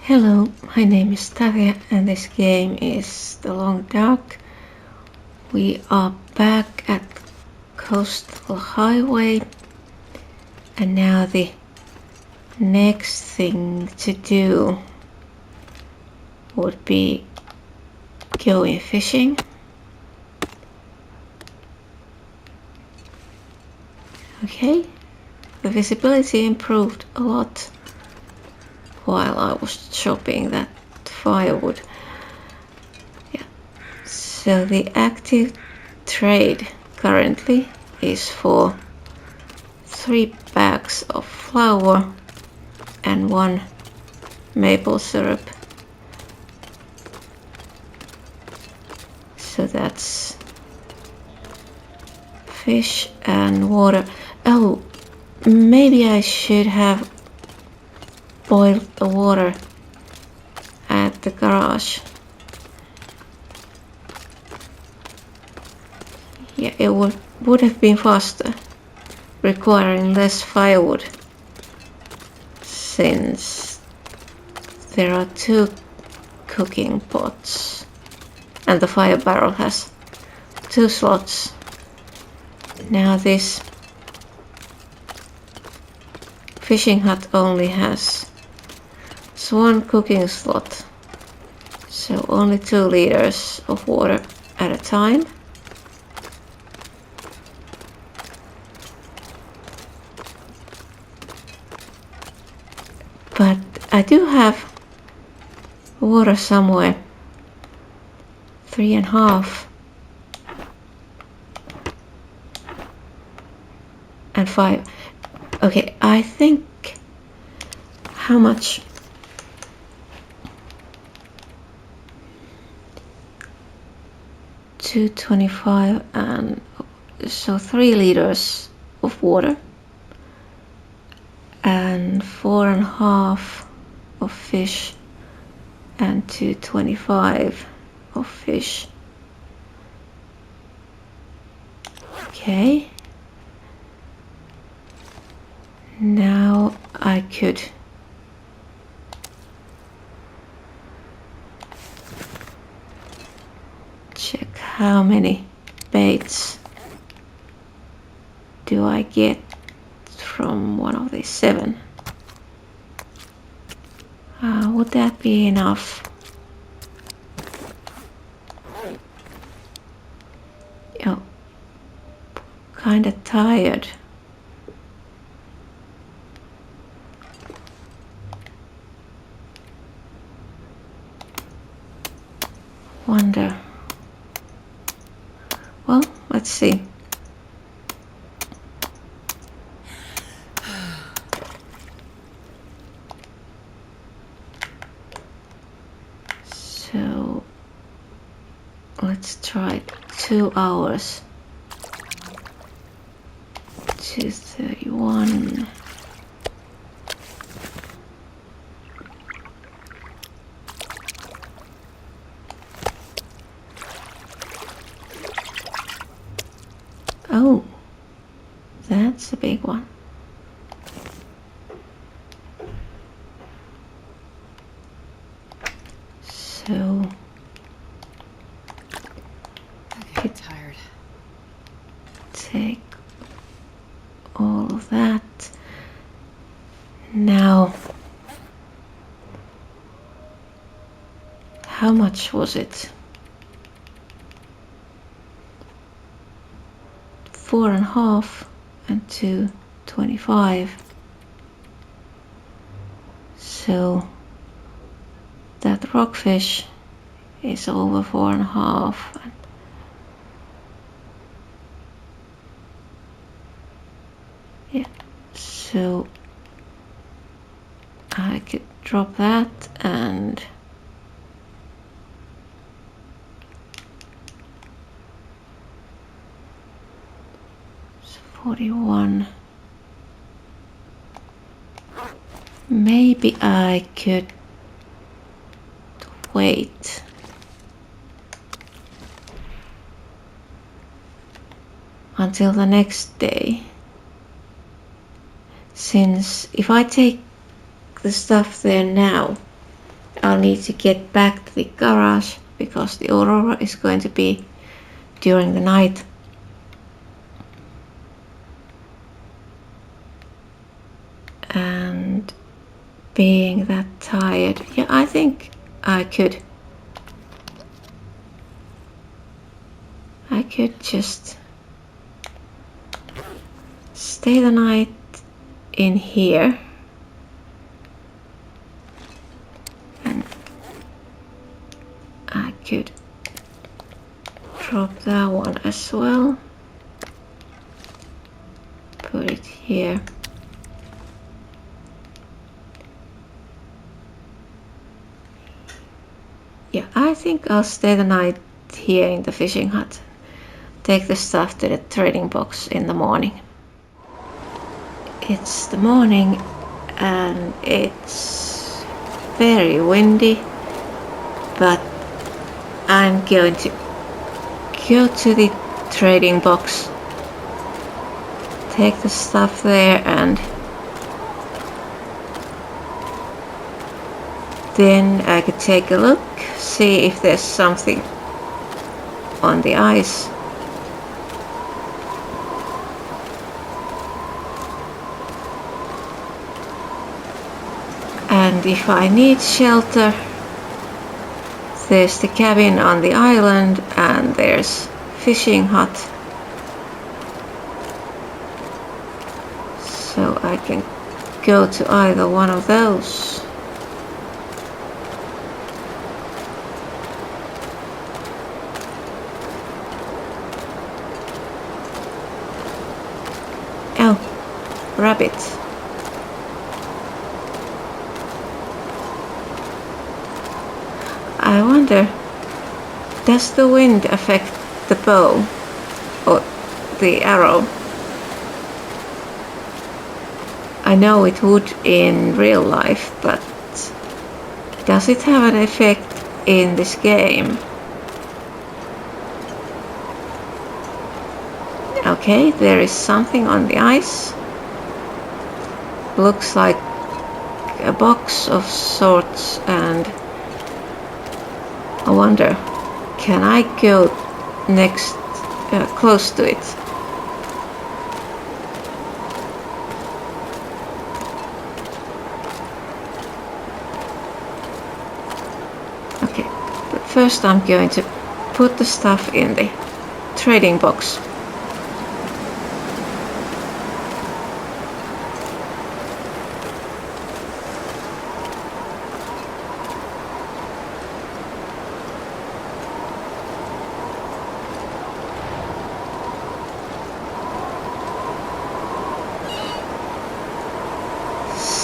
Hello, my name is Tarja and this game is The Long Dark. We are back at Coastal Highway and now the next thing to do would be going fishing. Okay, the visibility improved a lot while I was chopping that firewood. Yeah. So the active trade currently is for 3 bags of flour and 1 maple syrup. So that's fish and water. Oh, maybe I should have boiled the water at the garage. Yeah, it would have been faster, requiring less firewood, since there are 2 cooking pots and the fire barrel has 2 slots. Now this fishing hut only has 1 cooking slot, so only 2 liters of water at a time. But I do have water somewhere, 3.5 and 5. Okay, I think how much? 225 and so 3 liters of water and 4.5 of fish and 225 of fish. Okay, now I could check how many baits do I get from one of these 7. Would that be enough? Oh, kinda tired. Wonder. Well, let's see. So let's try 2 hours. 231. Oh, that's a big one. So I'm tired. Take all of that. Now, how much was it? 4.5 and 225. So that rockfish is over 4.5. Yeah, so I could drop that and it's 41. Maybe I could wait until the next day, since if I take the stuff there now, I'll need to get back to the garage because the aurora is going to be during the night. And being that tired, yeah, I think I could just stay the night in here. And I could drop that one as well. Put it here. Yeah, I think I'll stay the night here in the fishing hut. Take the stuff to the trading box in the morning. It's the morning and it's very windy, but I'm going to go to the trading box, take the stuff there, and then I could take a look, see if there's something on the ice. And if I need shelter, there's the cabin on the island and there's fishing hut. So I can go to either one of those. Oh, rabbit. I wonder, does the wind affect the bow or the arrow? I know it would in real life, but does it have an effect in this game? Okay, there is something on the ice. Looks like a box of sorts, and I wonder, can I go next, close to it? Okay, but first I'm going to put the stuff in the trading box.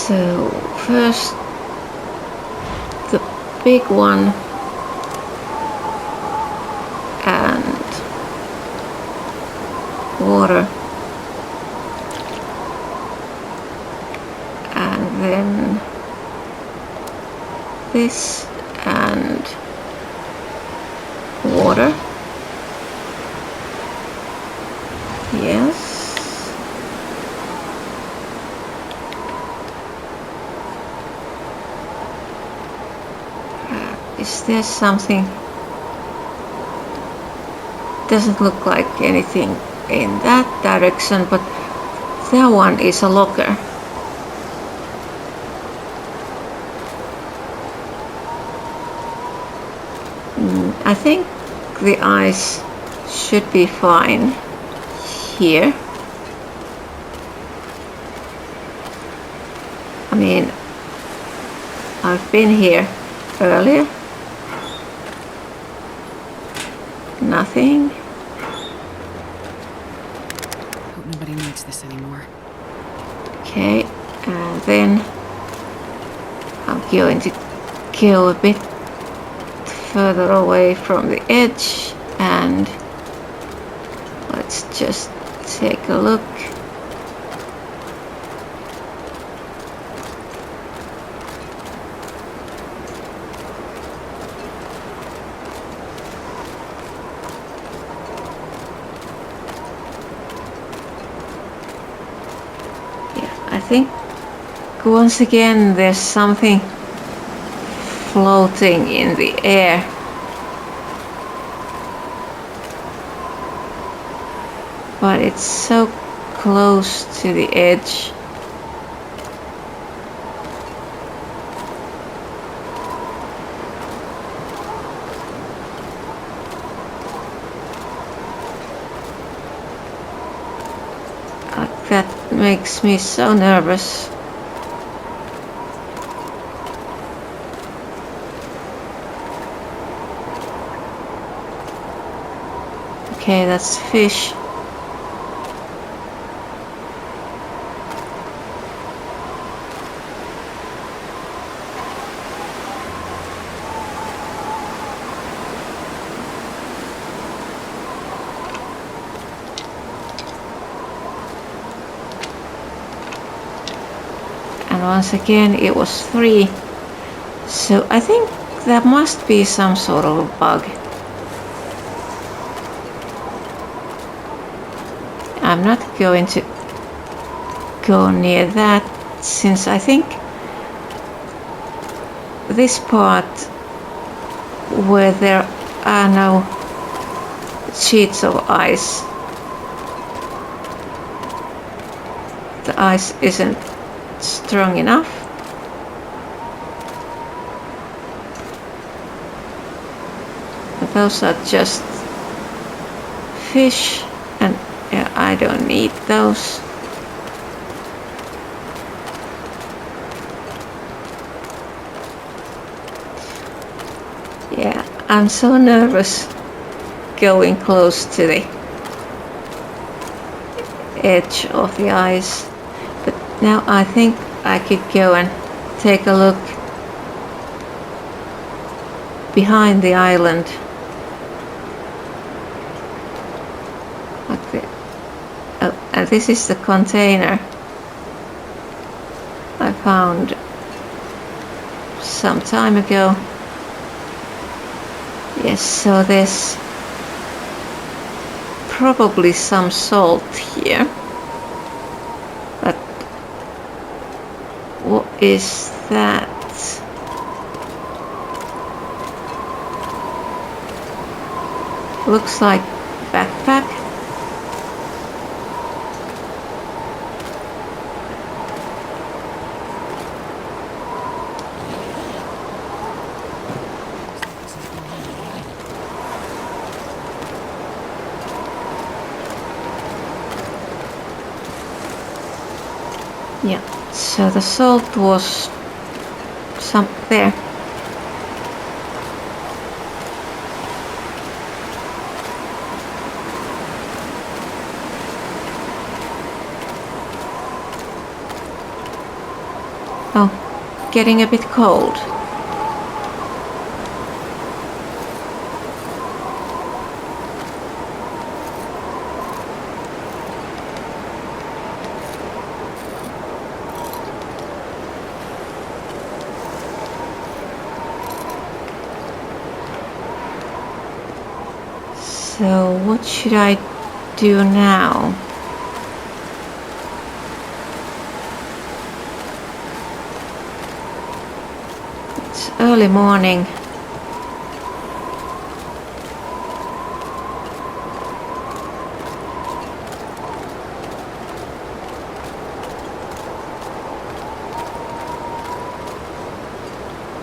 So first the big one and water, and then this and water. Yes. Is there something? Doesn't look like anything in that direction, but that one is a locker. I think the ice should be fine here. I mean, I've been here earlier. Nothing. Hope nobody needs this anymore. Okay, and then I'm going to go a bit further away from the edge, and let's just take a look. I think once again there's something floating in the air. But it's so close to the edge. That makes me so nervous. Okay, that's fish. And once again it was 3. So I think that must be some sort of a bug. I'm not going to go near that, since I think this part where there are no sheets of ice, the ice isn't strong enough. Those are just fish, and yeah, I don't need those. Yeah, I'm so nervous going close to the edge of the ice. But now I think I could go and take a look behind the island. Oh, and this is the container I found some time ago. Yes, so there's probably some salt here. But what is that? Looks like backpack. Yeah, so the salt was some there. Oh, getting a bit cold. So what should I do now? It's early morning.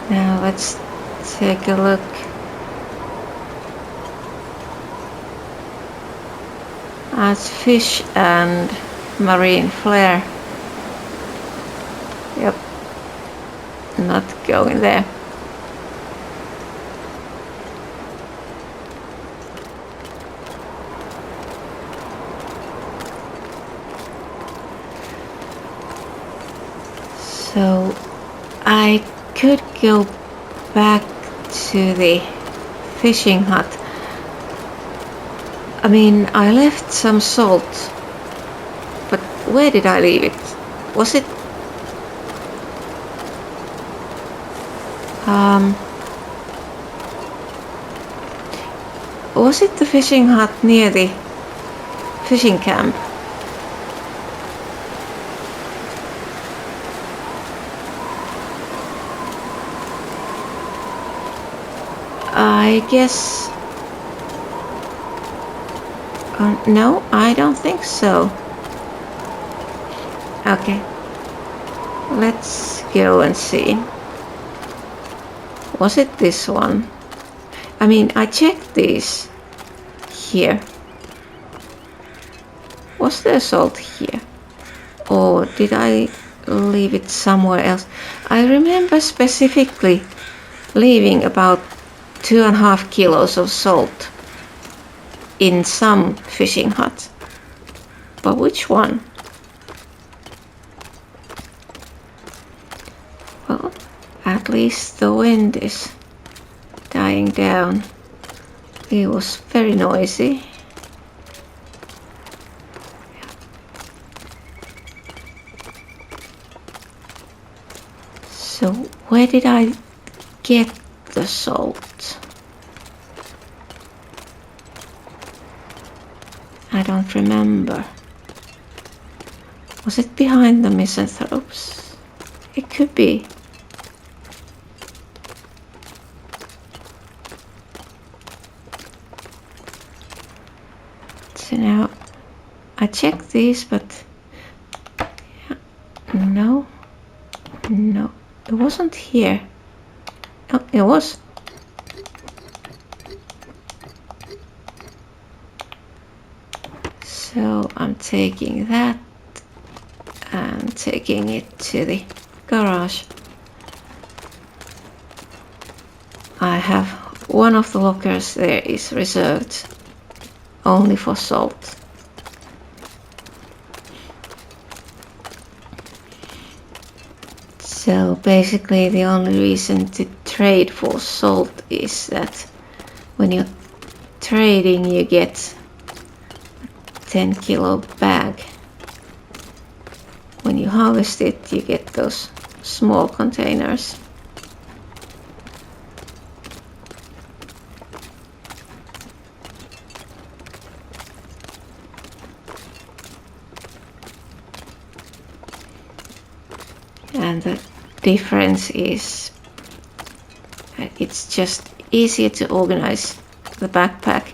Now let's take a look. That's fish and marine flare. Yep, not going there. So I could go back to the fishing hut. I mean, I left some salt, but where did I leave it? Was it... was it the fishing hut near the fishing camp? I guess... no, I don't think so. Okay. Let's go and see. Was it this one? I mean, I checked these here. Was there salt here? Or did I leave it somewhere else? I remember specifically leaving about 2.5 kilos of salt in some fishing hut. But which one? Well, at least the wind is dying down. It was very noisy. So where did I get the salt? I don't remember. Was it behind the misanthropes? It could be. So now I checked these, but no, it wasn't here. Oh, it was. So I'm taking that and taking it to the garage. I have one of the lockers there is reserved only for salt. So basically the only reason to trade for salt is that when you're trading you get a 10 kilo bag. When you harvest it you get those small containers. And the difference is it's just easier to organize the backpack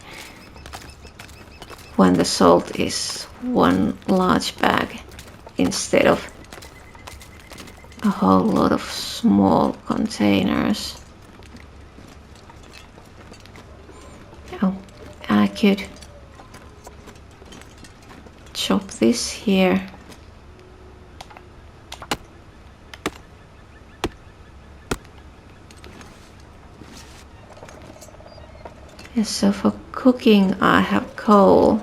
when the salt is one large bag instead of a whole lot of small containers. Oh, I could chop this here. So for cooking I have coal.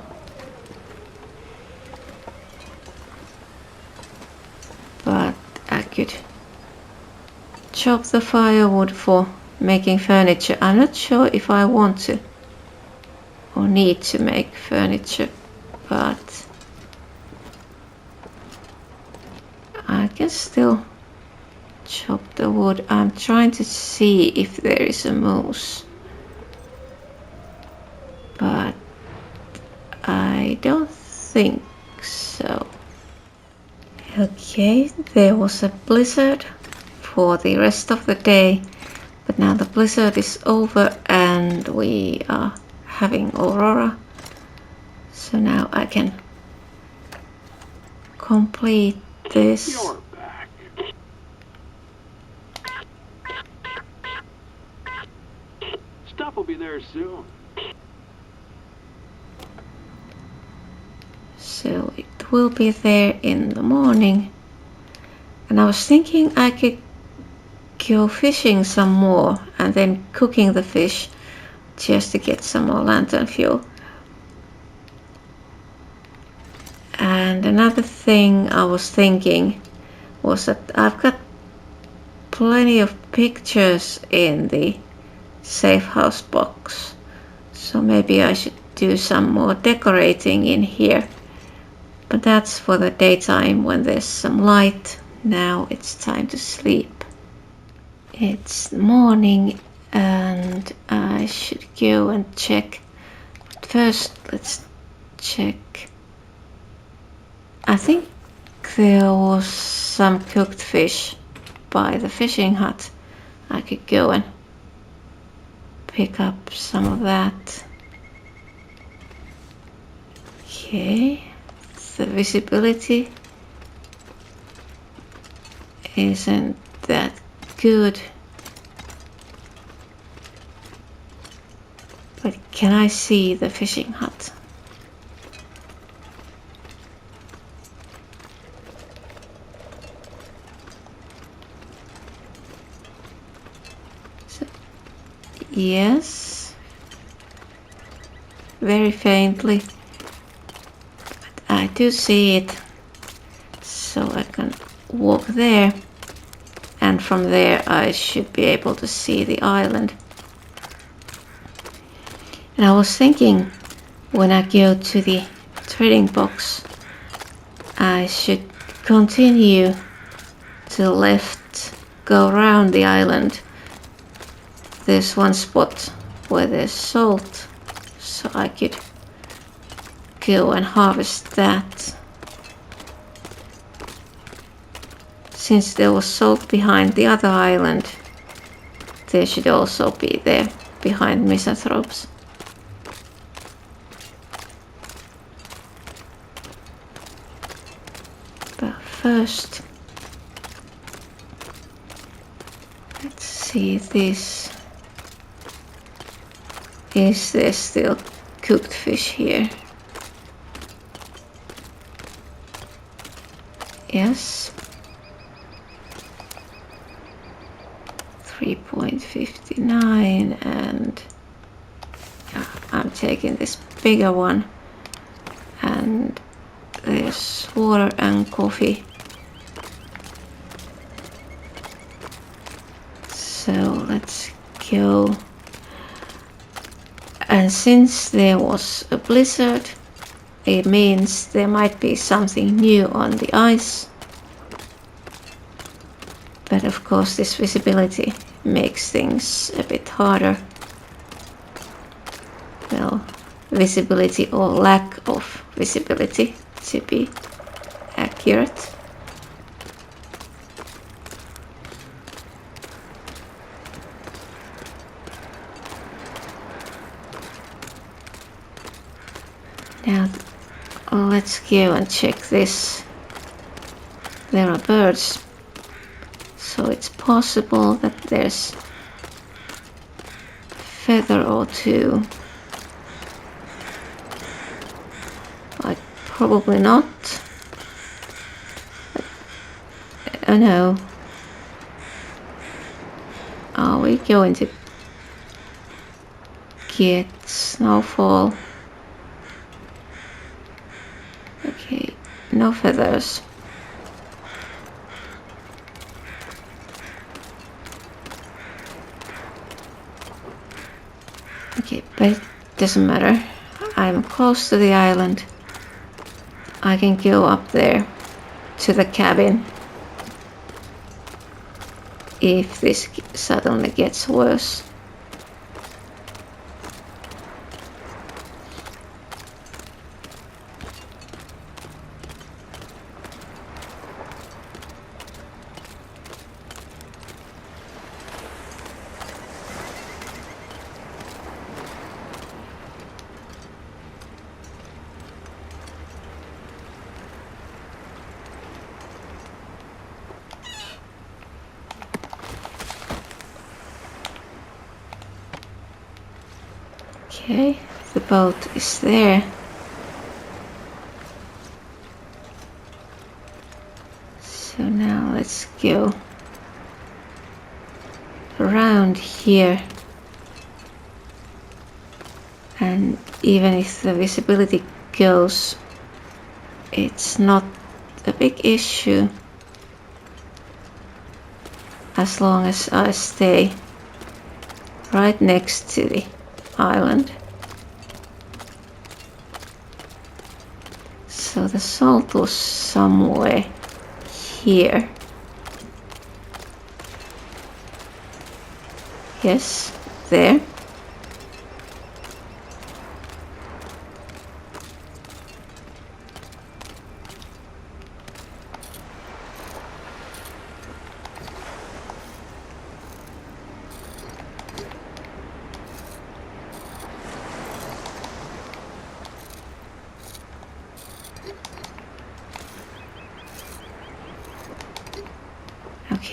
But I could chop the firewood for making furniture. I'm not sure if I want to or need to make furniture, but I can still chop the wood. I'm trying to see if there is a moose. But I don't think so. Okay, there was a blizzard for the rest of the day, but now the blizzard is over and we are having aurora. So now I can complete this. You're back. Stuff will be there soon. So it will be there in the morning. And I was thinking I could go fishing some more and then cooking the fish just to get some more lantern fuel. And another thing I was thinking was that I've got plenty of pictures in the safe house box. So maybe I should do some more decorating in here. But that's for the daytime when there's some light. Now it's time to sleep. It's morning and I should go and check. But first let's check. I think there was some cooked fish by the fishing hut. I could go and pick up some of that. Okay, the visibility isn't that good. But can I see the fishing hut? So, yes, very faintly, but I do see it. So I can walk there, and from there I should be able to see the island. And I was thinking, when I go to the trading box, I should continue to the left, go around the island. There's one spot where there's salt, so I could go and harvest that. Since there was salt behind the other island, there should also be there behind misanthropes. But first, let's see this. Is there still cooked fish here? Yes. 3.59, and yeah, I'm taking this bigger one, and there's water and coffee. So let's go. And since there was a blizzard, it means there might be something new on the ice. But of course this visibility makes things a bit harder. Well, visibility or lack of visibility, to be accurate. Now let's go and check this. There are birds, so it's possible that there's feather or two. Like, probably not. Oh no. Are we going to get snowfall? Okay, no feathers. Okay, but it doesn't matter. I'm close to the island. I can go up there to the cabin if this suddenly gets worse. Okay, the boat is there. So now let's go around here. And even if the visibility goes, it's not a big issue as long as I stay right next to the island. So the salt was somewhere here. Yes, there.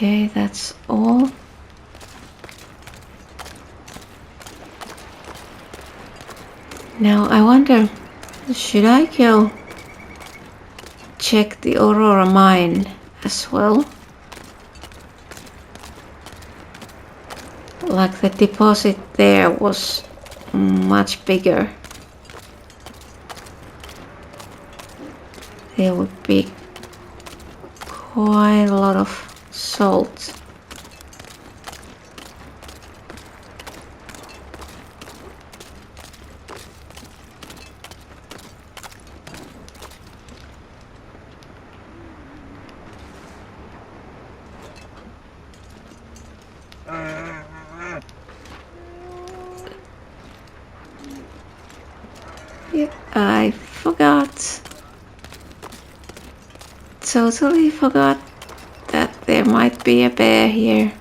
Okay, that's all. Now I wonder, should I go check the Aurora mine as well? Like the deposit there was much bigger. There would be quite a lot of salt. Yeah, I forgot. Totally forgot that there might be a bear here.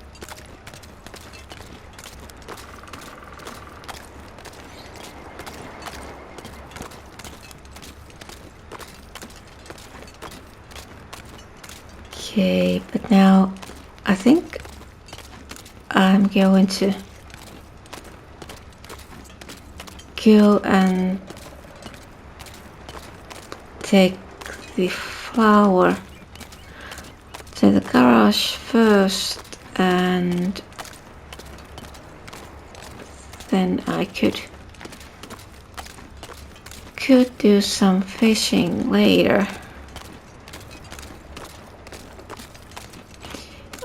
Okay, but now I think I'm going to go and take the flower to the garage first, and then I could do some fishing later.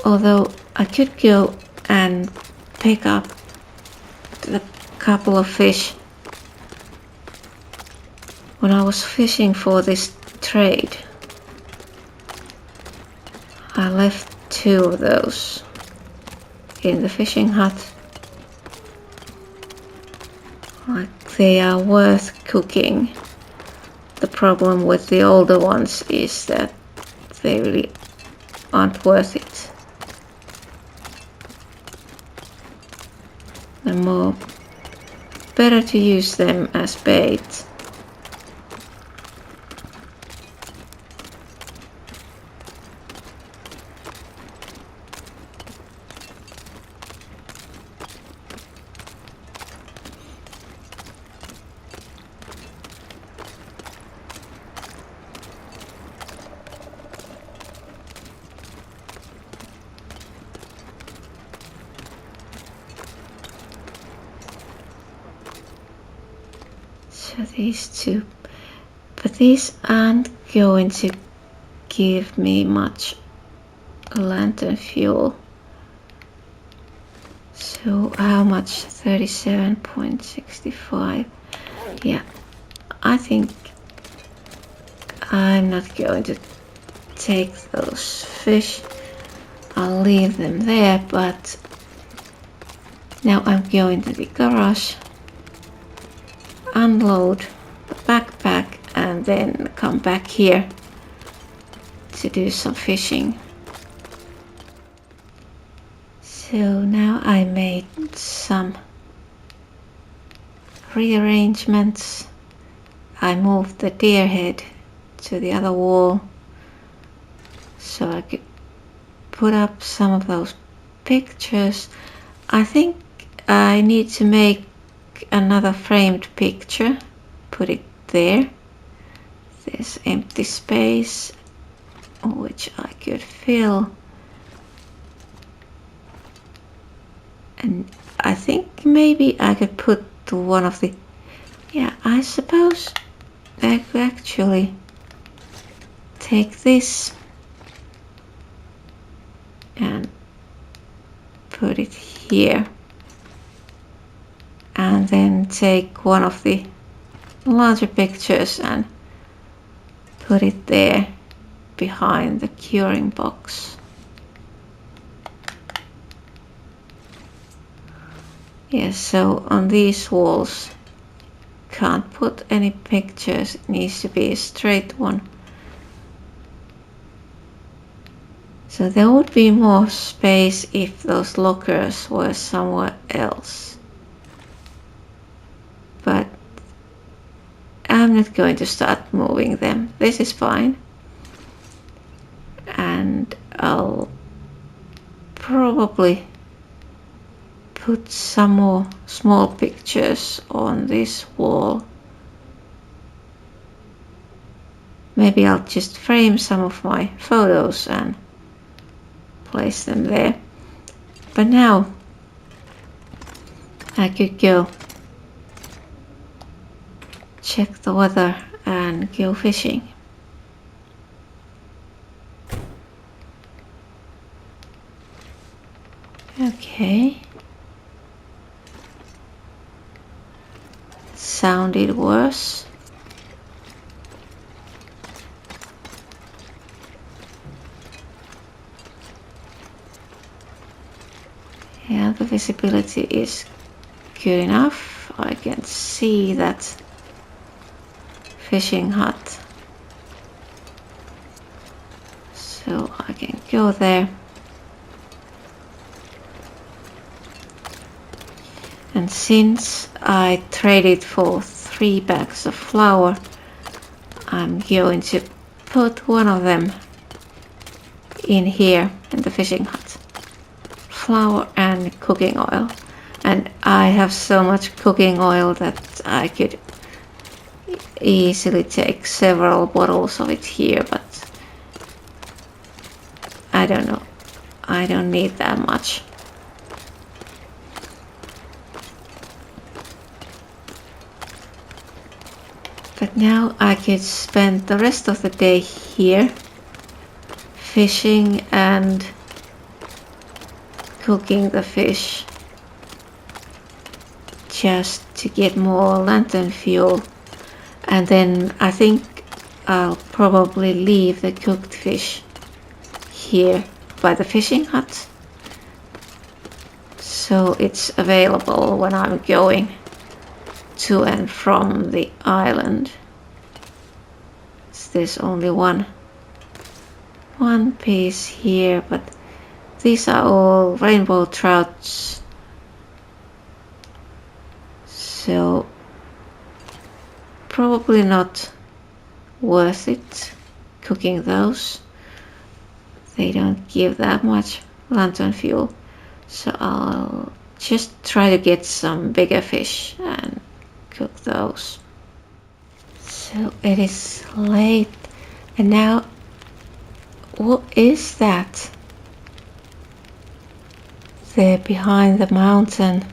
Although I could go and pick up a couple of fish when I was fishing for this trade. I left 2 of those in the fishing hut. Like, they are worth cooking. The problem with the older ones is that they really aren't worth it. They're better to use them as bait. So these 2, but these aren't going to give me much lantern fuel. So how much? 37.65. Yeah, I think I'm not going to take those fish. I'll leave them there, but now I'm going to the garage, unload the backpack, and then come back here to do some fishing. So now I made some rearrangements. I moved the deer head to the other wall so I could put up some of those pictures. I think I need to make another framed picture, put it there. There's empty space which I could fill, and I think maybe I could put one of the, yeah, I suppose I could actually take this and put it here, and then take one of the larger pictures and put it there behind the curing box. Yes, so on these walls can't put any pictures, it needs to be a straight one. So there would be more space if those lockers were somewhere else. But I'm not going to start moving them. This is fine. And I'll probably put some more small pictures on this wall. Maybe I'll just frame some of my photos and place them there. But now I could go check the weather and go fishing. Okay. Sounded worse. Yeah, the visibility is good enough. I can see that fishing hut. So I can go there. And since I traded for 3 bags of flour, I'm going to put one of them in here in the fishing hut. Flour and cooking oil. And I have so much cooking oil that I could easily take several bottles of it here, but I don't know. I don't need that much. But now I could spend the rest of the day here fishing and cooking the fish just to get more lantern fuel, and then I think I'll probably leave the cooked fish here by the fishing hut so it's available when I'm going to and from the island. So there's only one piece here, but these are all rainbow trouts, so probably not worth it cooking those. They don't give that much lantern fuel, so I'll just try to get some bigger fish and cook those. So it is late, and now what is that there behind the mountain?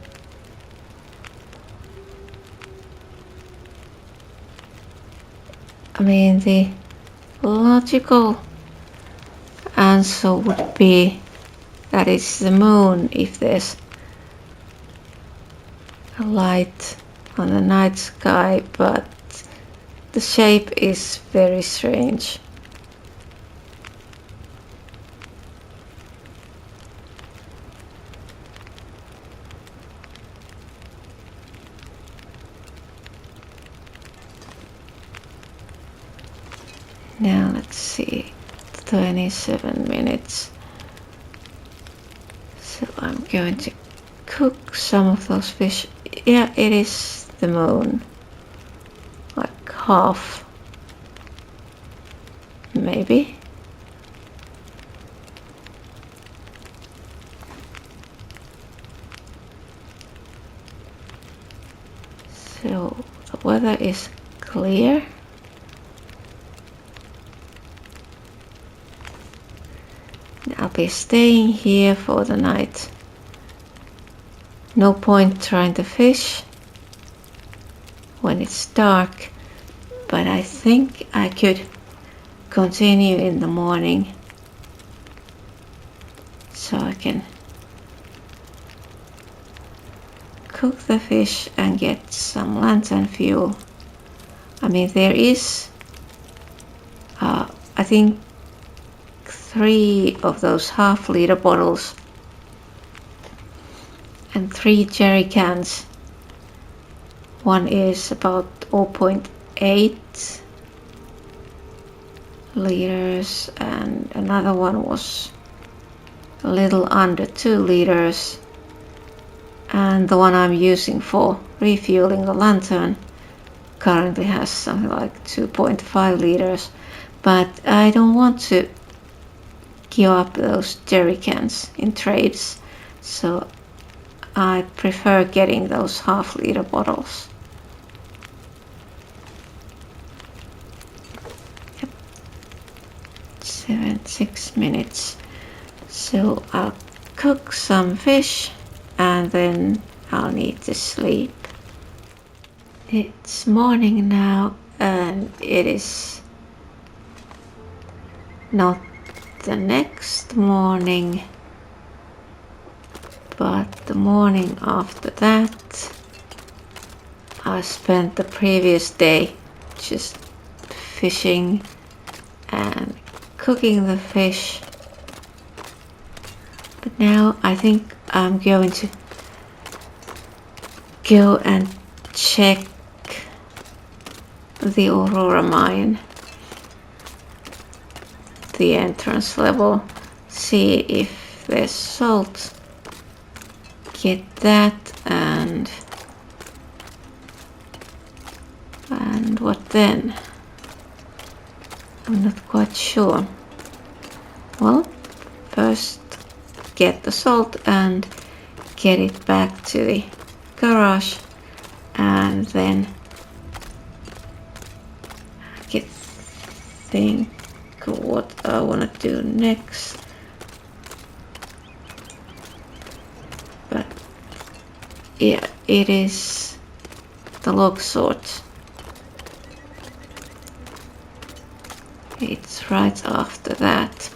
I mean, the logical answer would be that it's the moon if there's a light on the night sky, but the shape is very strange. Now let's see, 27 minutes. So I'm going to cook some of those fish. Yeah, it is the moon. Like half. Maybe. So the weather is clear. I'll be staying here for the night. No point trying to fish when it's dark, but I think I could continue in the morning so I can cook the fish and get some lantern fuel. I mean, there is I think 3 of those half-liter bottles and 3 jerry cans. One is about 0.8 liters and another one was a little under 2 liters, and the one I'm using for refueling the lantern currently has something like 2.5 liters, but I don't want to queue up those jerry cans in trades, so I prefer getting those half-liter bottles. Yep. 6 minutes. So I'll cook some fish and then I'll need to sleep. It's morning now and it is not the next morning, but the morning after that. I spent the previous day just fishing and cooking the fish, but now I think I'm going to go and check the Aurora mine, the entrance level, see if there's salt, get that, and what then? I'm not quite sure. Well, first get the salt and get it back to the garage, and then think what I want to do next. But yeah, it is the log sort. It's right after that.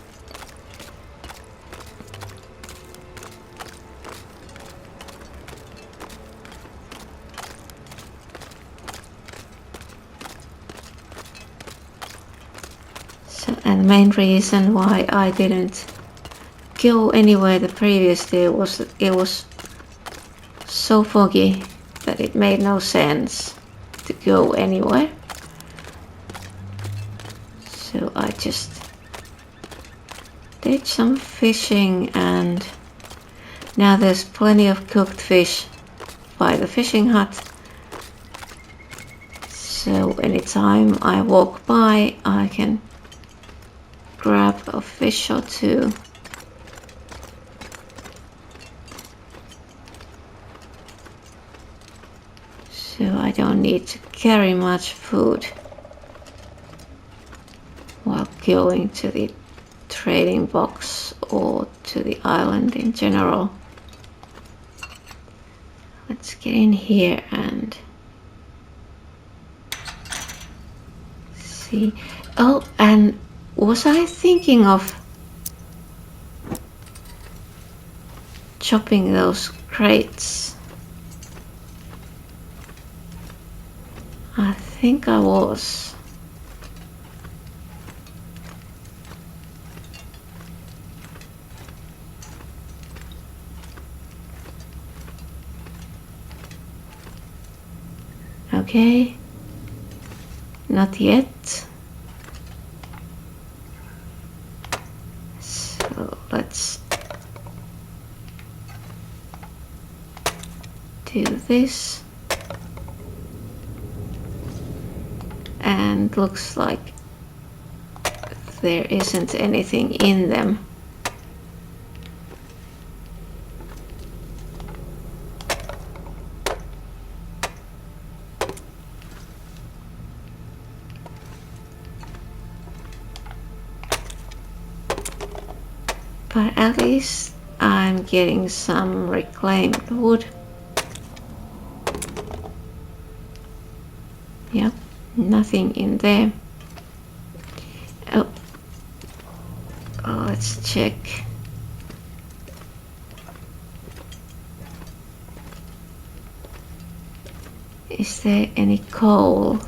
So, and the main reason why I didn't go anywhere the previous day was that it was so foggy that it made no sense to go anywhere. So I just did some fishing, and now there's plenty of cooked fish by the fishing hut. So anytime I walk by, I can grab a fish or two. So I don't need to carry much food while going to the trading box or to the island in general. Let's get in here and see. Oh, and was I thinking of chopping those crates? I think I was. Okay, not yet. So let's do this. And looks like there isn't anything in them. But at least I'm getting some reclaimed wood. Yep, nothing in there. Oh, let's check. Is there any coal?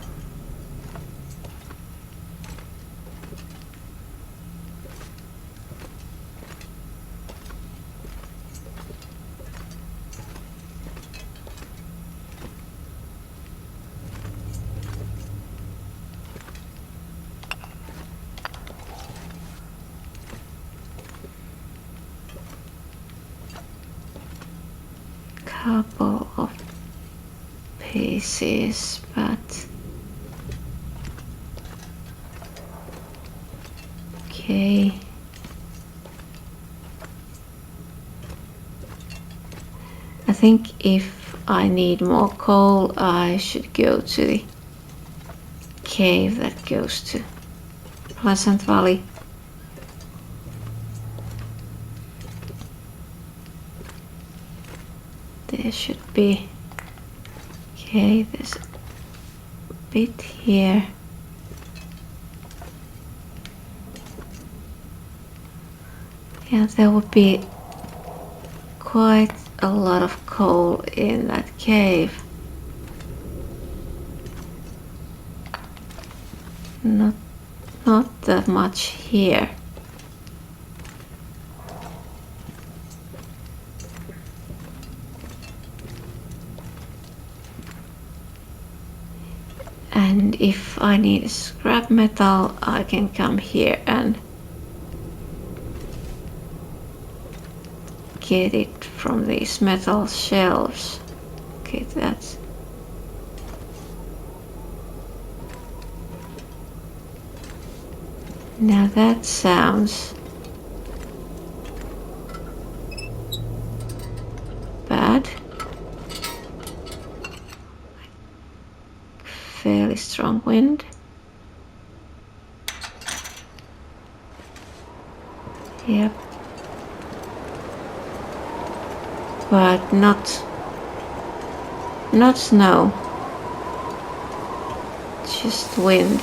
Couple of pieces, but okay. I think if I need more coal, I should go to the cave that goes to Pleasant Valley. There should be, okay, there's a bit here. Yeah, there would be quite a lot of coal in that cave. Not that much here. And if I need scrap metal, I can come here and get it from these metal shelves. Okay, that's now that sounds bad. Fairly strong wind. Yep. But not snow. Just wind.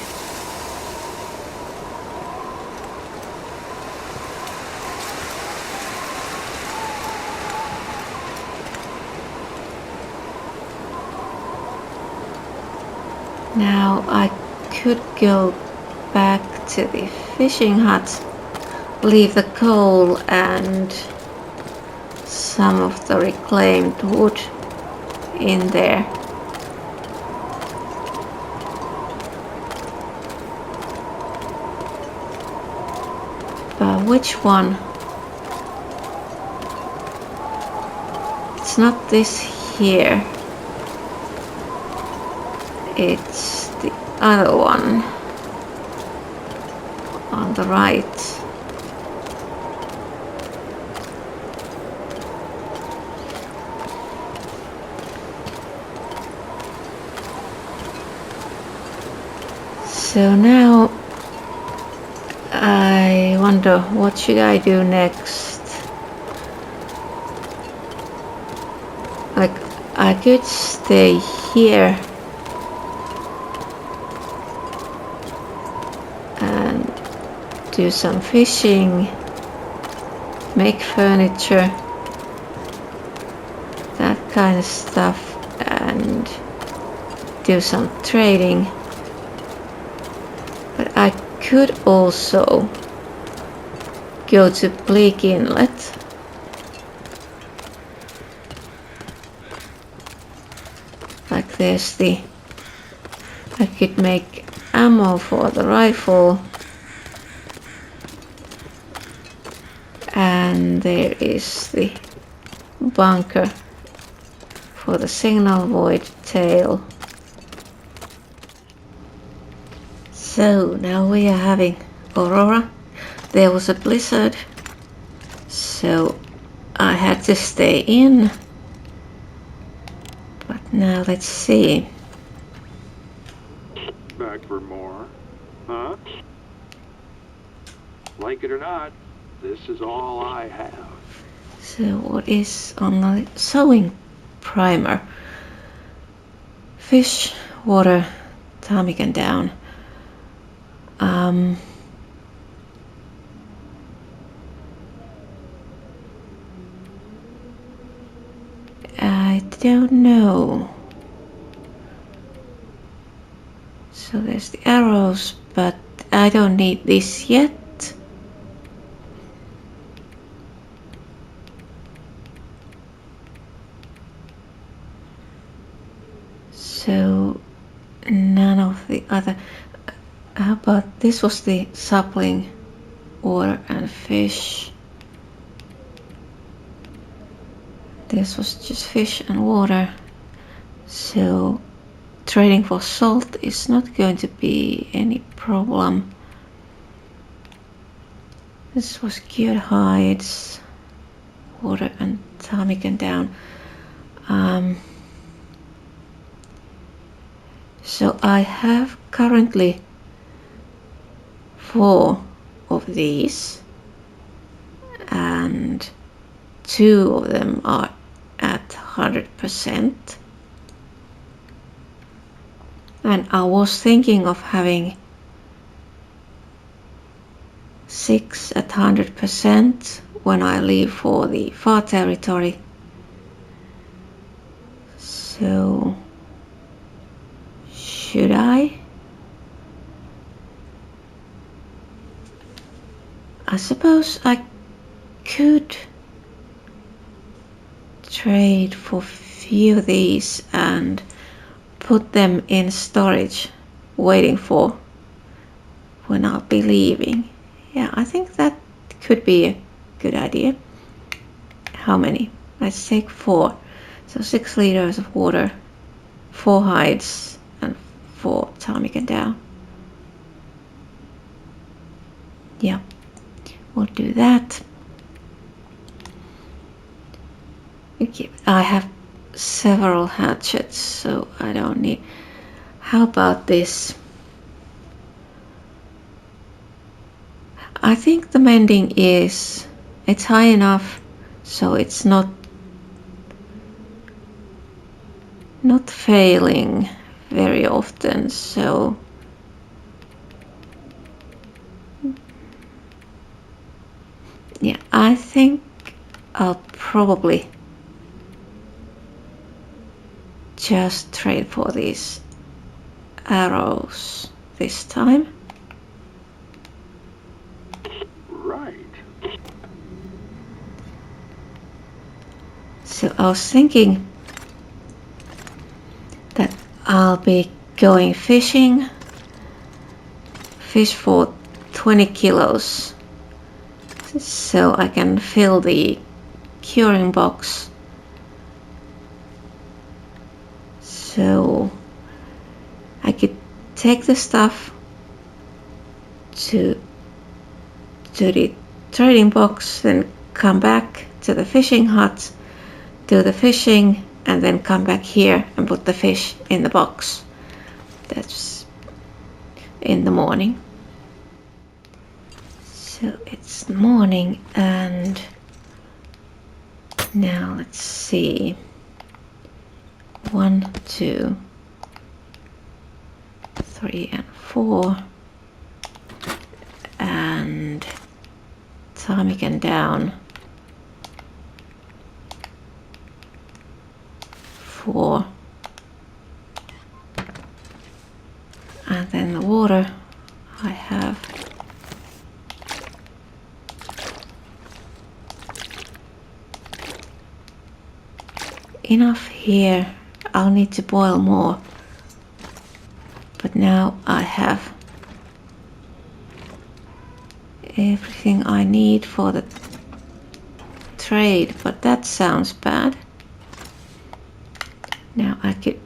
Now I could go back to the fishing hut, leave the coal and some of the reclaimed wood in there. But which one? It's not this here. It's the other one on the right. So now I wonder what should I do next. Like I could stay here and do some fishing, make furniture, that kind of stuff, and do some trading. But I could also go to Bleak Inlet. Like there's I could make ammo for the rifle. And there is the bunker for the signal void tail. So now we are having Aurora. There was a blizzard, so I had to stay in. But now let's see. Back for more? Huh? Like it or not, this is all I have. So what is on the sewing primer? Fish, water, ptarmigan down. I don't know. So there's the arrows, but I don't need this yet. So none of the other. How about this was the sapling, water and fish. This was just fish and water. So trading for salt is not going to be any problem. This was cured hides, water and ptarmigan down. So I have currently 4 of these, and 2 of them are at 100%. And I was thinking of having 6 at 100% when I leave for the far territory. So should I? I suppose I could trade for few of these and put them in storage, waiting for when I'll be leaving. Yeah, I think that could be a good idea. How many? Let's take 4. So 6 liters of water, 4 hides, and 4 ptarmigan down. Yeah, we'll do that. Okay, I have several hatchets, so I don't need. How about this? I think the mending it's high enough so it's not failing very often, so yeah, I think I'll probably just trade for these arrows this time. Right. So I was thinking that I'll be going fishing, fish for 20 kilos, so I can fill the curing box. So I could take the stuff to the trading box, then come back to the fishing hut, do the fishing, and then come back here and put the fish in the box. That's in the morning. So it's morning, and now let's see. 1, 2, 3, and 4, and ptarmigan down 4, and then the water I have enough here. I'll need to boil more, but now I have everything I need for the trade, but that sounds bad. Now I could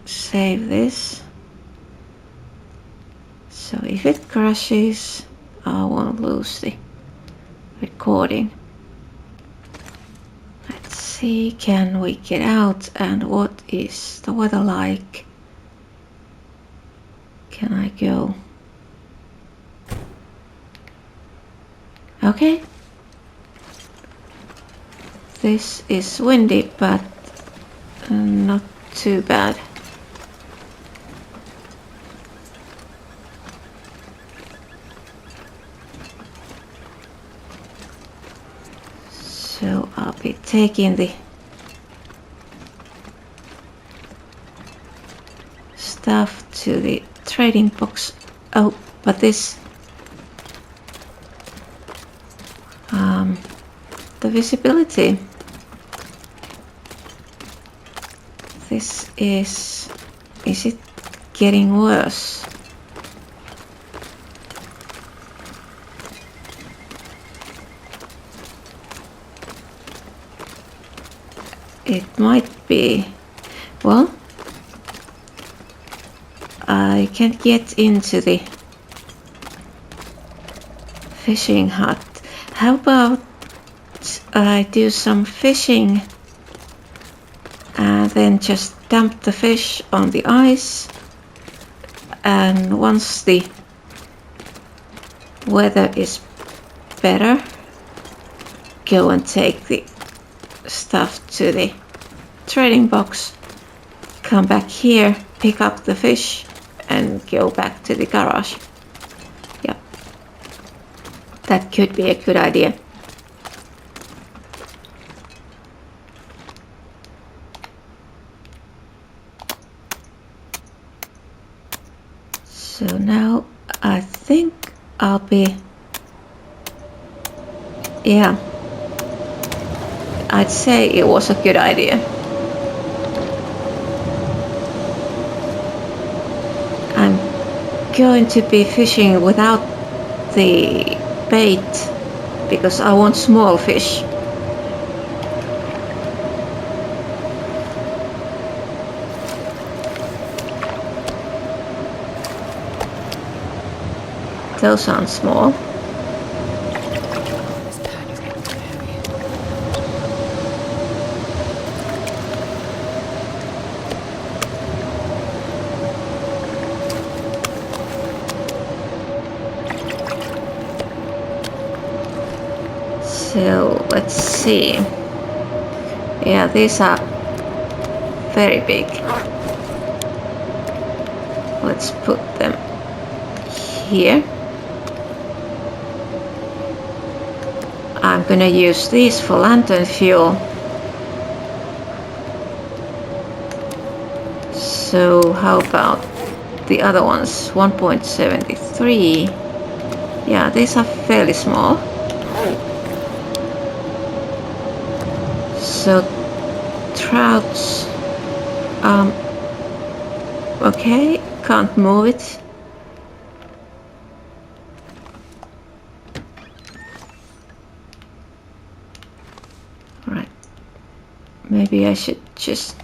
save this, so if it crashes I won't lose the recording. Let's see, can we get out, and what is the weather like? Can I go? Okay. This is windy, but not too bad. So I'll be taking the stuff to the trading box. Oh, but this the visibility. This is it getting worse? It might be. Well, I can't get into the fishing hut. How about I do some fishing and then just dump the fish on the ice, and once the weather is better, go and take the stuff to the trading box, come back here, pick up the fish and go back to the garage. Yeah, that could be a good idea. So now I think I'll be, yeah, I'd say it was a good idea. I'm going to be fishing without the bait because I want small fish. Those aren't small. This pack is getting too heavy. So let's see. Yeah, these are very big. Let's put them here. I'm gonna use these for lantern fuel. So how about the other ones? 1.73. Yeah, these are fairly small. So trouts, okay, can't move it. Right, maybe I should just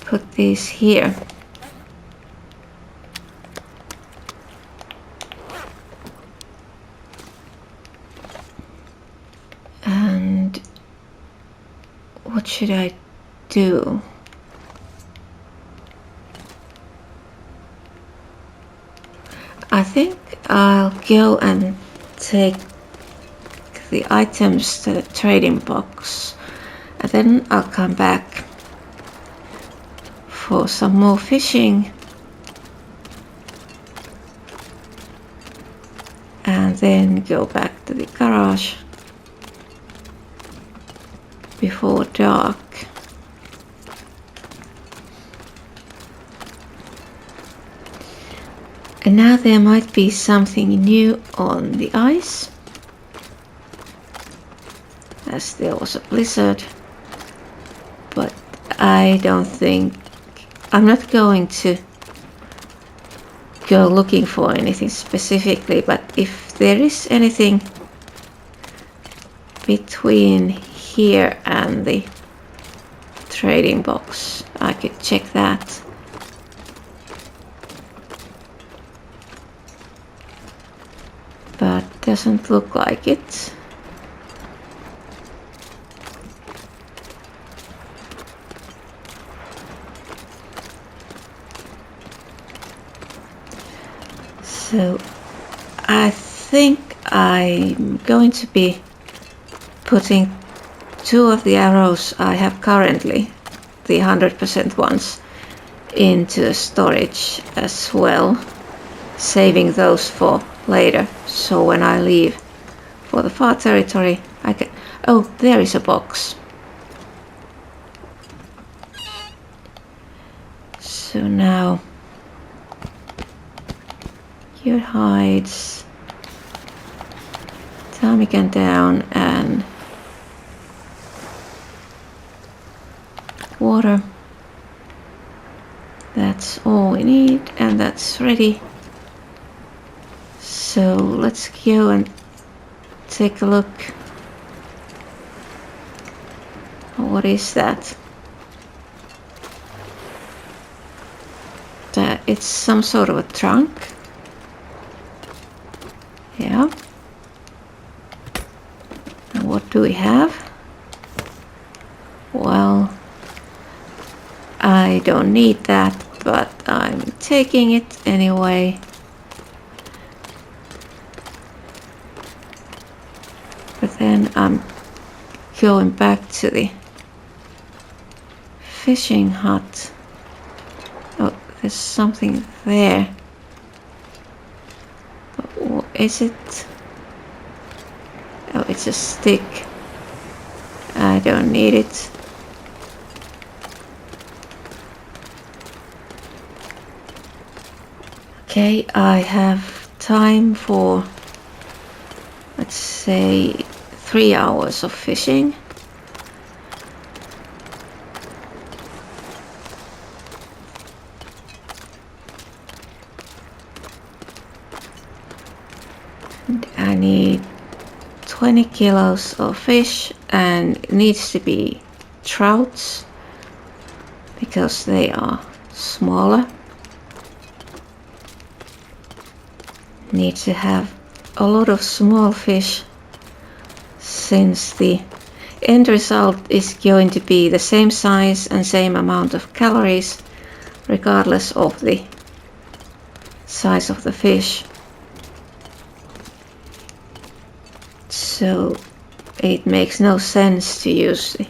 put these here. And what should I do? I think I'll go and take the items to the trading box, and then I'll come back for some more fishing, and then go back to the garage before dark. And now there might be something new on the ice, as there was a blizzard, but I don't think, I'm not going to go looking for anything specifically, but if there is anything between here and the trading box, I could check that. But doesn't look like it. So I think I'm going to be putting 2 of the arrows I have currently, the 100% ones, into storage as well, saving those for later, so when I leave for the far territory I can... Oh, there is a box. So now your hides, ptarmigan down, and water. That's all we need, and that's ready. So let's go and take a look. What is that? It's some sort of a trunk. Yeah. what do we have? Well, I don't need that, but I'm taking it anyway. But then I'm going back to the fishing hut. Oh, there's something there. What is it? Oh, it's a stick. I don't need it. Okay, I have time for, let's say, 3 hours of fishing. And I need 20 kilos of fish, and it needs to be trouts because they are smaller. Need to have a lot of small fish since the end result is going to be the same size and same amount of calories regardless of the size of the fish. So it makes no sense to use the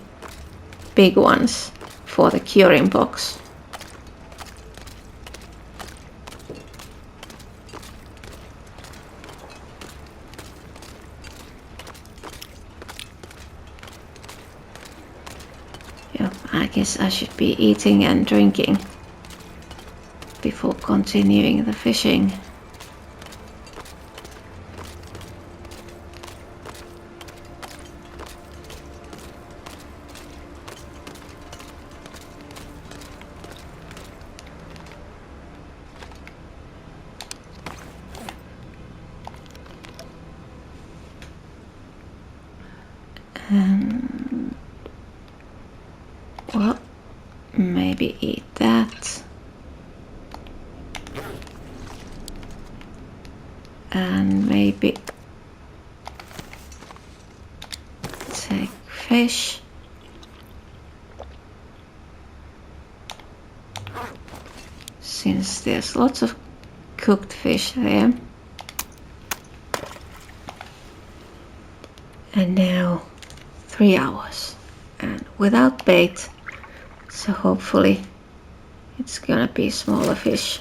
big ones for the curing box. I guess I should be eating and drinking before continuing the fishing. Well, maybe eat that. And maybe take fish. Since there's lots of cooked fish there. And now 3 hours and without bait, so hopefully it's gonna be smaller fish.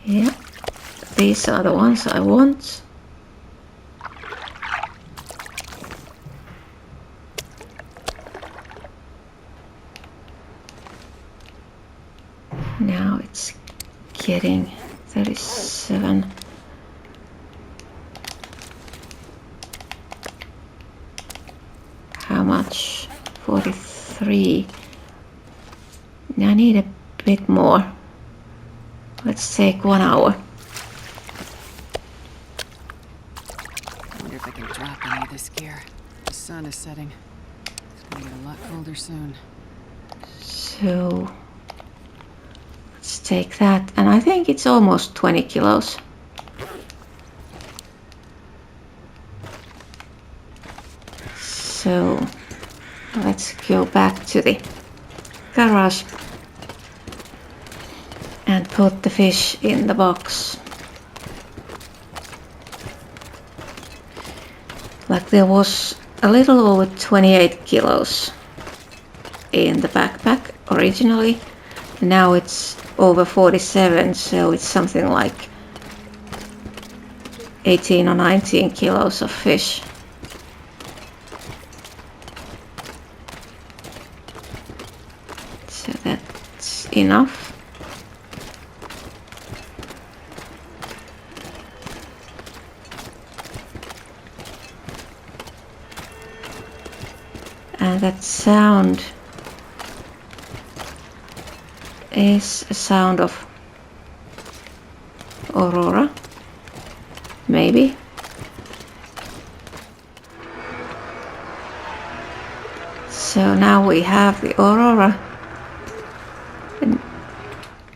Yeah, these are the ones I want. Now it's getting 37. How much? 43. I need a bit more. Let's take 1 hour. I wonder if I can drop any of this gear. The sun is setting. It's gonna get a lot colder soon. So let's take that, and I think it's almost 20 kilos. So let's go back to the garage and put the fish in the box. Like there was a little over 28 kilos in the backpack originally. Now it's over 47, so it's something like 18 or 19 kilos of fish. So that's enough. And that sound is a sound of aurora, maybe. So now we have the aurora, and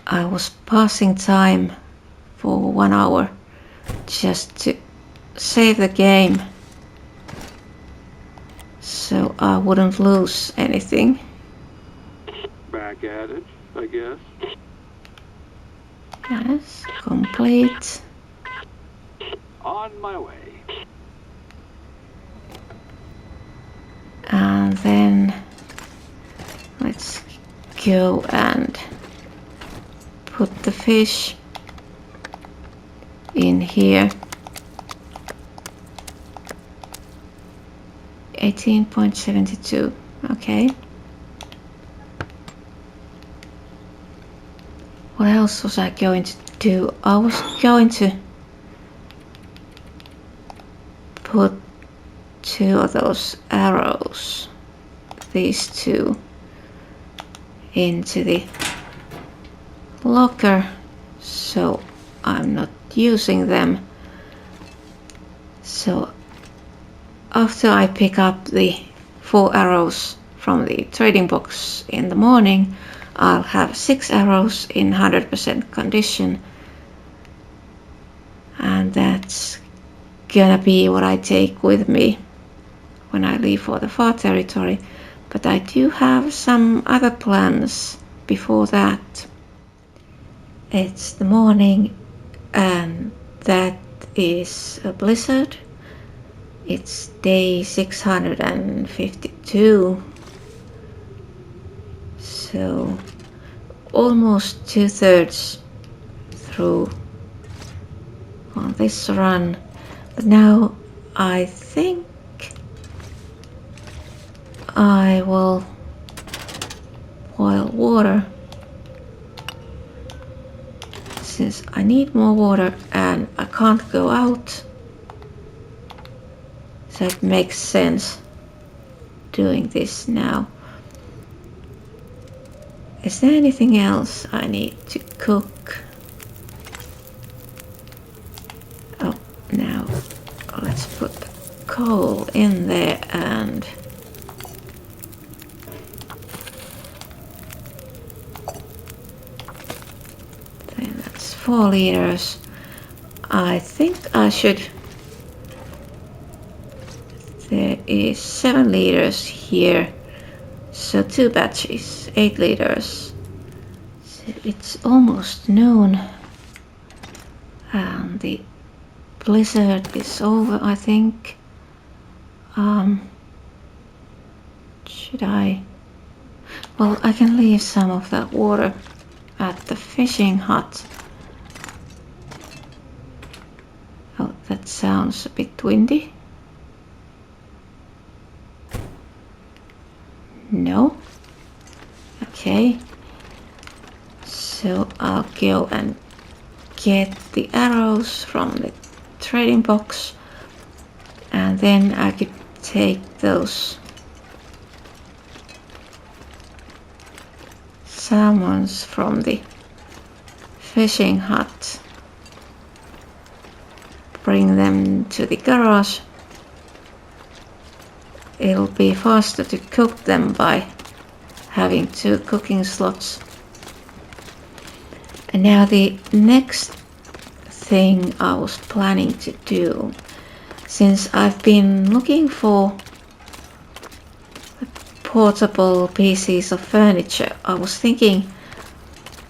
I was passing time for 1 hour just to save the game so I wouldn't lose anything. Back at it, I guess. Yes, complete. On my way. And then let's go and put the fish in here. 18.72. Okay. What else was I going to do? I was going to put 2 of those arrows, these 2, into the locker so I'm not using them. So after I pick up the 4 arrows from the trading box in the morning, I'll have 6 arrows in 100% condition, and that's gonna be what I take with me when I leave for the far territory. But I do have some other plans before that. It's the morning and that is a blizzard. It's day 652, so almost 2/3 through on this run. But now I think I will boil water since I need more water and I can't go out. So it makes sense doing this now. Is there anything else I need to cook? Oh, now let's put the coal in there and then that's 4 liters. I think I should. There is 7 liters here, so 2 batches, 8 liters. So it's almost noon and the blizzard is over, I think. Should I? Well, I can leave some of that water at the fishing hut. Oh, that sounds a bit windy. No? Okay. So I'll go and get the arrows from the trading box, and then I could take those salmons from the fishing hut, bring them to the garage. It'll be faster to cook them by having 2 cooking slots. And now the next thing I was planning to do, since I've been looking for portable pieces of furniture, I was thinking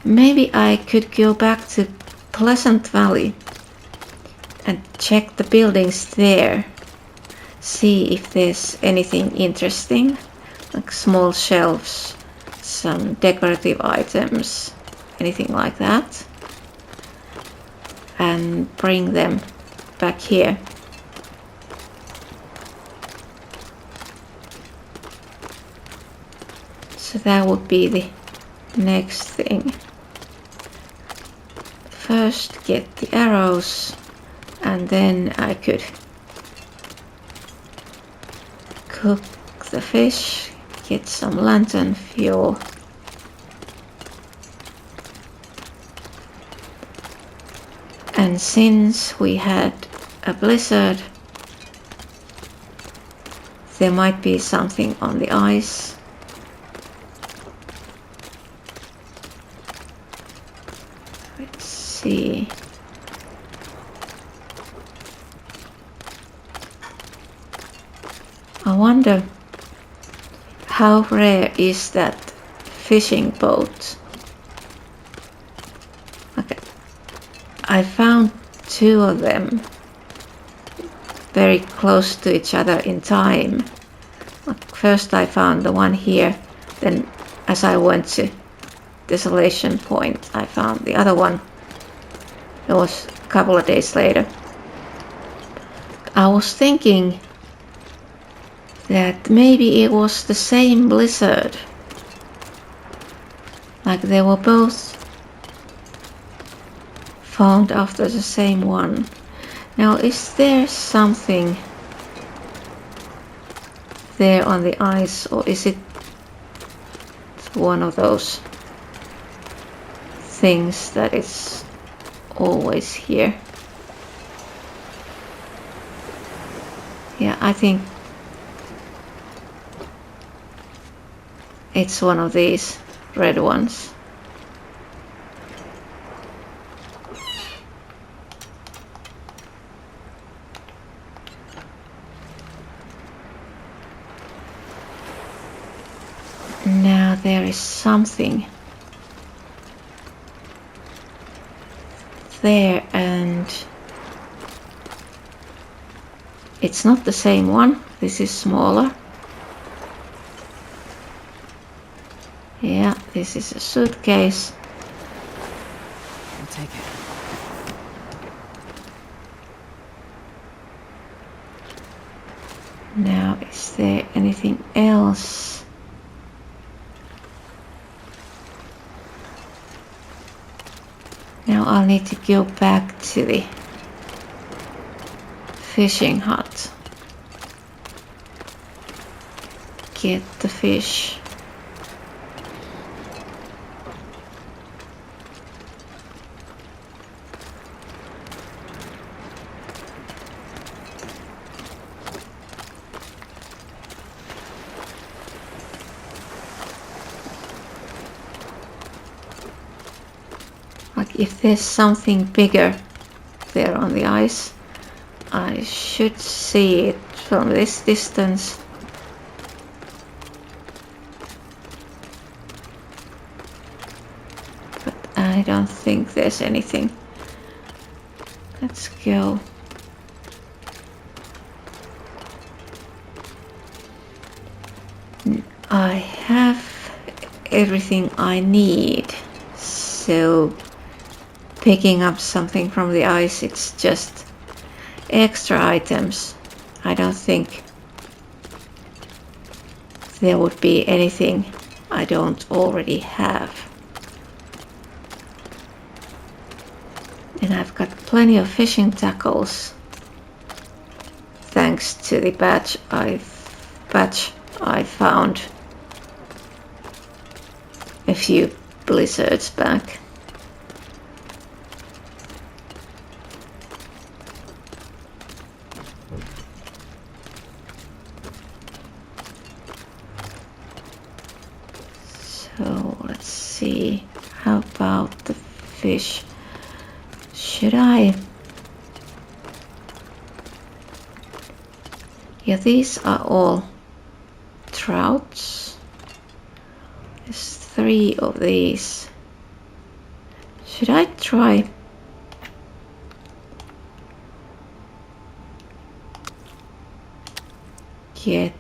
maybe I could go back to Pleasant Valley and check the buildings there. See if there's anything interesting, like small shelves, some decorative items, anything like that, and bring them back here. So that would be the next thing. First get the arrows, and then I could cook the fish, get some lantern fuel. And since we had a blizzard, there might be something on the ice. Let's see. wonder how rare is that fishing boat. Okay. I found 2 of them very close to each other in time. First I found the one here, then as I went to Desolation Point I found the other one. It was a couple of days later. I was thinking that maybe it was the same blizzard. Like they were both found after the same one. Now is there something there on the ice, or is it one of those things that is always here? Yeah, I think it's one of these red ones. Now there is something there, and it's not the same one. This is smaller. Yeah, this is a suitcase. I'll take it. Now, is there anything else? Now I'll need to go back to the fishing hut. Get the fish. Like if there's something bigger there on the ice, I should see it from this distance. But I don't think there's anything. Let's go. I have everything I need, so picking up something from the ice, it's just extra items. I don't think there would be anything I don't already have. And I've got plenty of fishing tackles thanks to the patch I found a few blizzards back. So let's see, how about the fish? Should I? Yeah, these are all trouts. There's 3 of these. Should I try? Get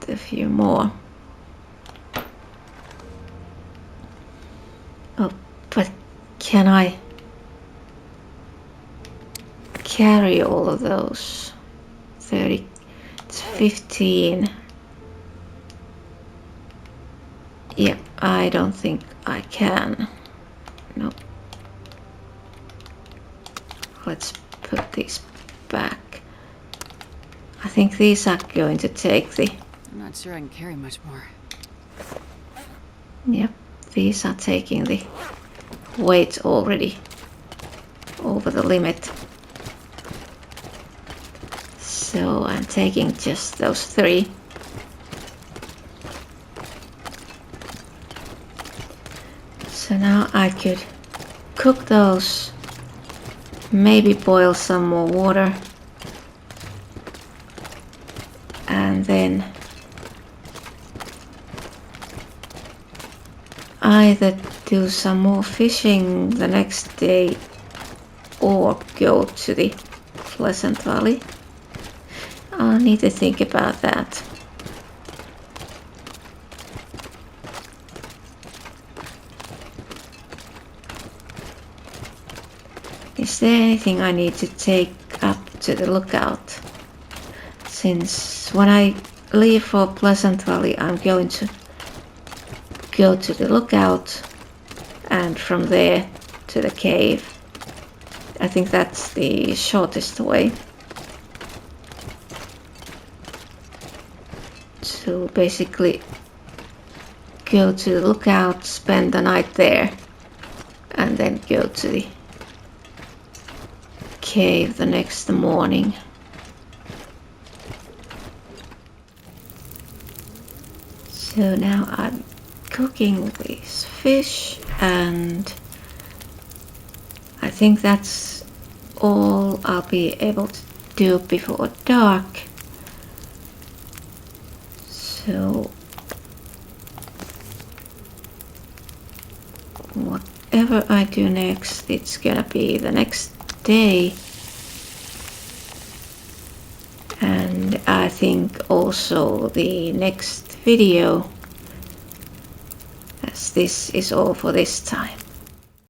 a few more. Oh, but can I carry all of those? 30, it's 15. Yeah, I don't think I can. No. Let's put these back. I think these are going to take the... I'm not sure I can carry much more. Yep, these are taking the weight already over the limit. So I'm taking just those 3. So now I could cook those, maybe boil some more water, and and then either do some more fishing the next day or go to the Pleasant Valley. I'll need to think about that. Is there anything I need to take up to the lookout? Since when I leave for Pleasant Valley, I'm going to go to the lookout and from there to the cave. I think that's the shortest way. So basically go to the lookout, spend the night there, and then go to the cave the next morning. So now I'm cooking these fish, and I think that's all I'll be able to do before dark. So whatever I do next, it's gonna be the next day. And I think also the next video, as this is all for this time.